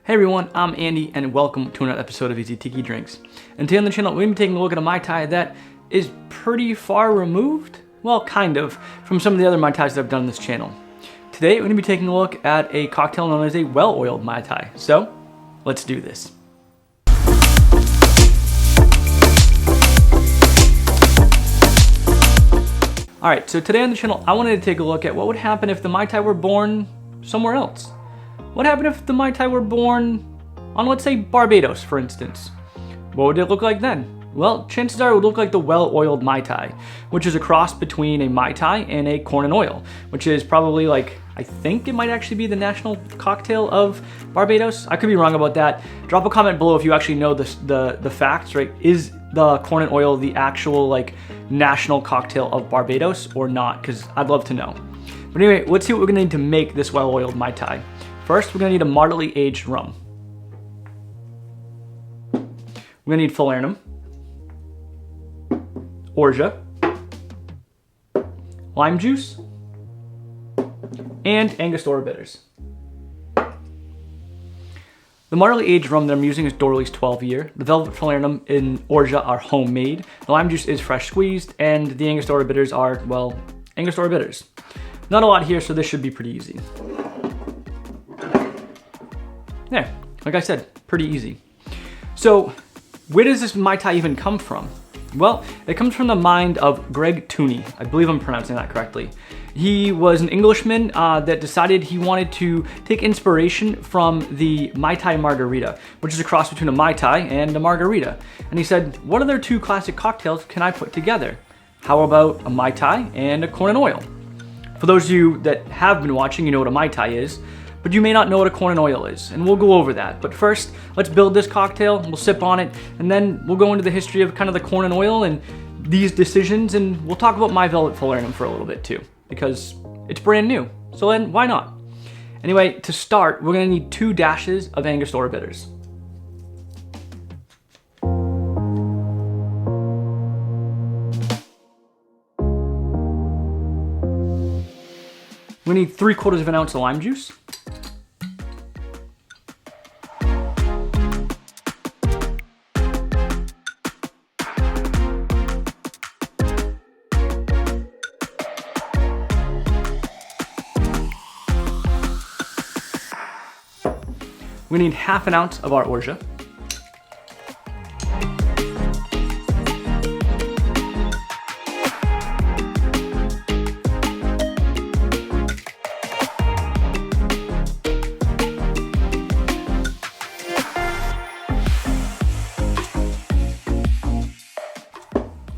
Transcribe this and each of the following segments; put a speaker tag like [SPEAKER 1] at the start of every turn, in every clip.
[SPEAKER 1] Hey everyone, I'm Andy and welcome to another episode of Easy Tiki Drinks. And today on the channel, we're going to be taking a look at a Mai Tai that is pretty far removed, well, kind of, from some of the other Mai Tais that I've done on this channel. Today, we're going to be taking a look at a cocktail known as a well-oiled Mai Tai. So, let's do this. Alright, so today on the channel, I wanted to take a look at what would happen if the Mai Tai were born somewhere else. What happened if the Mai Tai were born on, let's say, Barbados, for instance? What would it look like then? Well, chances are it would look like the well-oiled Mai Tai, which is a cross between a Mai Tai and a corn and oil, which is probably like, I think it might actually be the national cocktail of Barbados. I could be wrong about that. Drop a comment below if you actually know the facts, right? Is the corn and oil the actual like national cocktail of Barbados or not? Because I'd love to know. But anyway, let's see what we're gonna need to make this well-oiled Mai Tai. First, we're gonna need a moderately aged rum. We're gonna need Falernum, Orgeat, lime juice, and Angostura bitters. The moderately aged rum that I'm using is Dorley's 12-year. The Velvet Falernum and Orgeat are homemade. The lime juice is fresh squeezed, and the Angostura bitters are, well, Angostura bitters. Not a lot here, so this should be pretty easy. Yeah, like I said, pretty easy. So, where does this Mai Tai even come from? Well, it comes from the mind of Craig Toone. I believe I'm pronouncing that correctly. He was an Englishman that decided he wanted to take inspiration from the Mai Tai margarita, which is a cross between a Mai Tai and a margarita. And he said, what other two classic cocktails can I put together? How about a Mai Tai and a corn and oil? For those of you that have been watching, you know what a Mai Tai is, but you may not know what a corn and oil is, and we'll go over that. But first, let's build this cocktail, we'll sip on it, and then we'll go into the history of kind of the corn and oil and these decisions, and we'll talk about my Velvet Falernum for a little bit too, because it's brand new, so then why not? Anyway, to start, we're gonna need 2 dashes of Angostura bitters. We need 3/4 of an ounce of lime juice. We need 1/2 ounce of our Orgeat.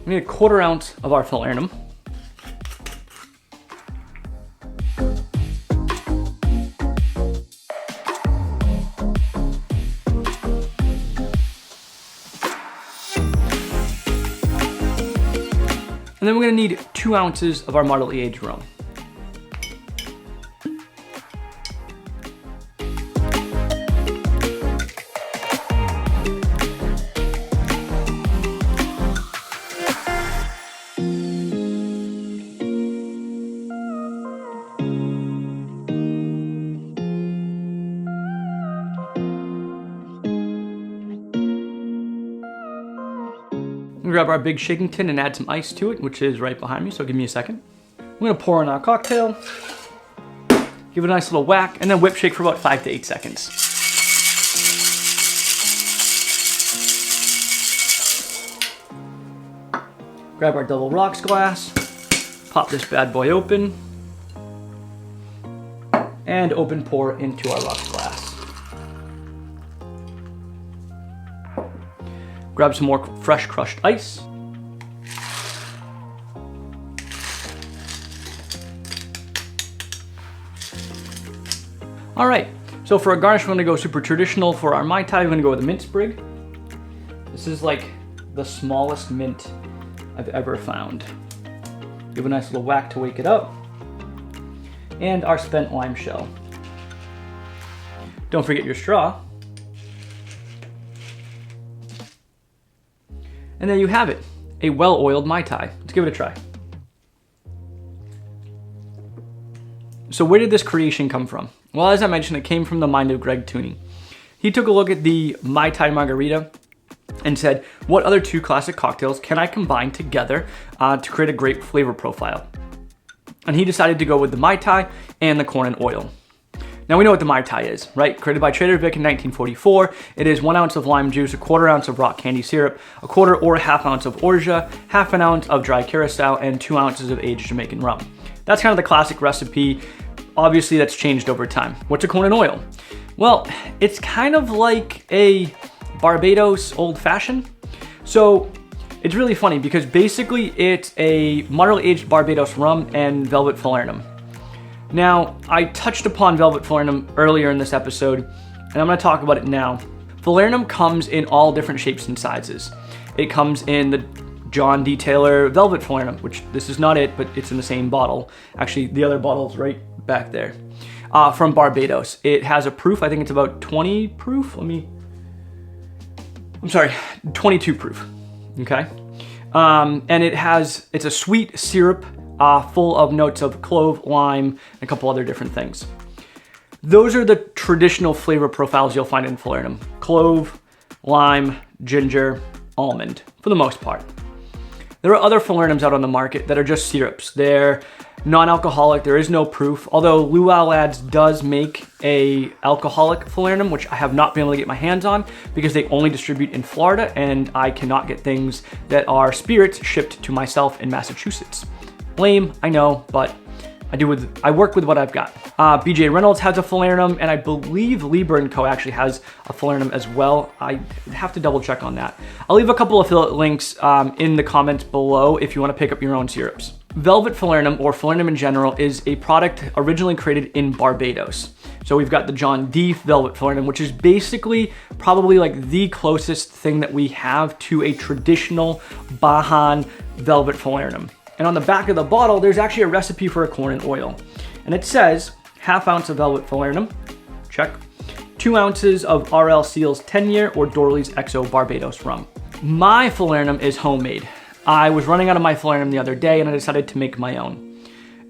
[SPEAKER 1] We need 1/4 ounce of our Falernum. And then we're gonna need 2 ounces of our moderately aged rum. We'll grab our big shaking tin and add some ice to it, which is right behind me, so give me a second. We're gonna pour in our cocktail, give it a nice little whack, and then whip shake for about 5 to 8 seconds. Grab our double rocks glass, pop this bad boy open, and open pour into our rocks glass. Grab some more fresh crushed ice. All right, so for a garnish, we're gonna go super traditional. For our Mai Tai, we're gonna go with a mint sprig. This is like the smallest mint I've ever found. Give a nice little whack to wake it up. And our spent lime shell. Don't forget your straw. And there you have it, a well-oiled Mai Tai. Let's give it a try. So where did this creation come from? Well, as I mentioned, it came from the mind of Craig Toone. He took a look at the Mai Tai margarita and said, what other two classic cocktails can I combine together to create a great flavor profile? And he decided to go with the Mai Tai and the corn and oil. Now we know what the Mai Tai is, right? Created by Trader Vic in 1944. It is 1 ounce of lime juice, a 1/4 ounce of rock candy syrup, a 1/4 or 1/2 ounce of Orgeat, 1/2 ounce of dry Curacao, and 2 ounces of aged Jamaican rum. That's kind of the classic recipe. Obviously that's changed over time. What's a corn and oil? Well, it's kind of like a Barbados old fashioned. So it's really funny because basically it's a moderately aged Barbados rum and velvet Falernum. Now, I touched upon velvet Falernum earlier in this episode, and I'm gonna talk about it now. Falernum comes in all different shapes and sizes. It comes in the John D. Taylor velvet Falernum, which this is not it, but it's in the same bottle. Actually, the other bottle's right back there. From Barbados. It has a proof, I think it's about 20 proof. 22 proof, okay? And it's a sweet syrup full of notes of clove, lime, and a couple other different things. Those are the traditional flavor profiles you'll find in Falernum. Clove, lime, ginger, almond, for the most part. There are other Falernums out on the market that are just syrups. They're non-alcoholic, there is no proof, although Luau Lads does make a alcoholic Falernum, which I have not been able to get my hands on because they only distribute in Florida and I cannot get things that are spirits shipped to myself in Massachusetts. Lame, I know, but I work with what I've got. BJ Reynolds has a Falernum, and I believe Lieber & Co. actually has a Falernum as well. I have to double check on that. I'll leave a couple affiliate links in the comments below if you want to pick up your own syrups. Velvet Falernum, or Falernum in general, is a product originally created in Barbados. So we've got the John D. Velvet Falernum, which is basically probably like the closest thing that we have to a traditional Bajan Velvet Falernum. And on the back of the bottle, there's actually a recipe for a corn and oil. And it says 1/2 ounce of Velvet Falernum, check, 2 ounces of RL Seal's 10-year or Dorley's XO Barbados Rum. My Falernum is homemade. I was running out of my Falernum the other day and I decided to make my own.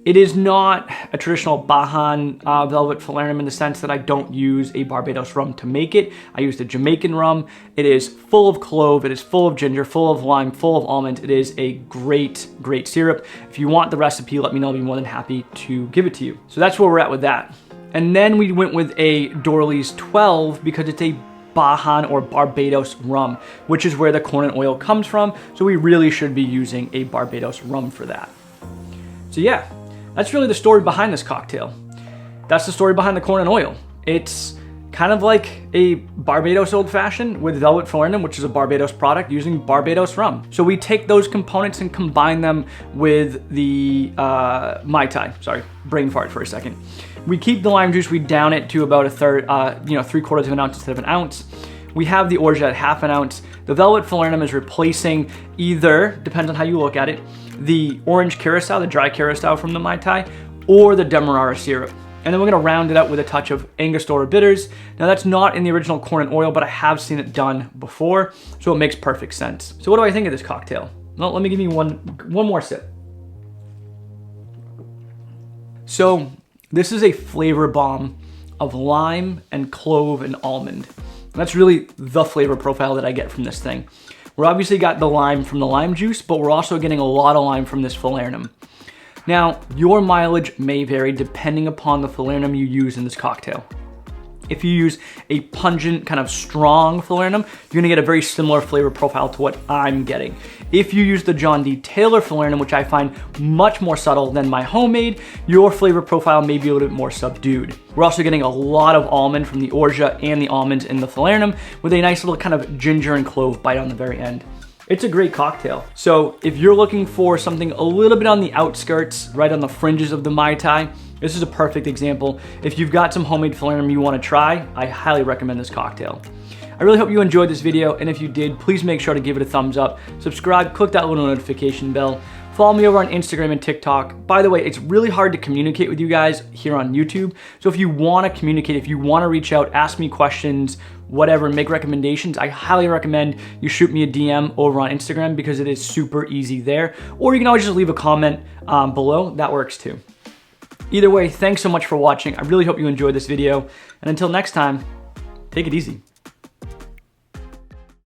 [SPEAKER 1] It is not a traditional Bajan Velvet Falernum in the sense that I don't use a Barbados rum to make it. I used a Jamaican rum. It is full of clove, it is full of ginger, full of lime, full of almond. It is a great, great syrup. If you want the recipe, let me know. I'll be more than happy to give it to you. So that's where we're at with that. And then we went with a Dorley's 12 because it's a Bajan or Barbados rum, which is where the corn and oil comes from. So we really should be using a Barbados rum for that. So yeah. That's really the story behind this cocktail. That's the story behind the corn and oil. It's kind of like a Barbados old fashioned with velvet Falernum, which is a Barbados product, using Barbados rum. So we take those components and combine them with the Mai Tai. Sorry, brain fart for a second. We keep the lime juice, we down it to about a third, 3/4 of an ounce instead of an ounce. We have the Orgeat at 1/2 ounce. The velvet Falernum is replacing either, depends on how you look at it, the orange Curacao, the dry Curacao from the Mai Tai, or the Demerara syrup. And then we're gonna round it out with a touch of Angostura bitters. Now that's not in the original corn and oil, but I have seen it done before, so it makes perfect sense. So what do I think of this cocktail? Well, let me give you one more sip. So this is a flavor bomb of lime and clove and almond. And that's really the flavor profile that I get from this thing. We're obviously got the lime from the lime juice, but we're also getting a lot of lime from this Falernum. Now, your mileage may vary depending upon the Falernum you use in this cocktail. If you use a pungent, kind of strong Falernum, you're gonna get a very similar flavor profile to what I'm getting. If you use the John D. Taylor Falernum, which I find much more subtle than my homemade, your flavor profile may be a little bit more subdued. We're also getting a lot of almond from the Orgeat and the almonds in the Falernum with a nice little kind of ginger and clove bite on the very end. It's a great cocktail. So if you're looking for something a little bit on the outskirts, right on the fringes of the Mai Tai, this is a perfect example. If you've got some homemade Falernum you want to try, I highly recommend this cocktail. I really hope you enjoyed this video, and if you did, please make sure to give it a thumbs up, subscribe, click that little notification bell, follow me over on Instagram and TikTok. By the way, it's really hard to communicate with you guys here on YouTube, so if you want to communicate, if you want to reach out, ask me questions, whatever, make recommendations, I highly recommend you shoot me a DM over on Instagram because it is super easy there, or you can always just leave a comment below, that works too. Either way, thanks so much for watching. I really hope you enjoyed this video, and until next time, Take it easy.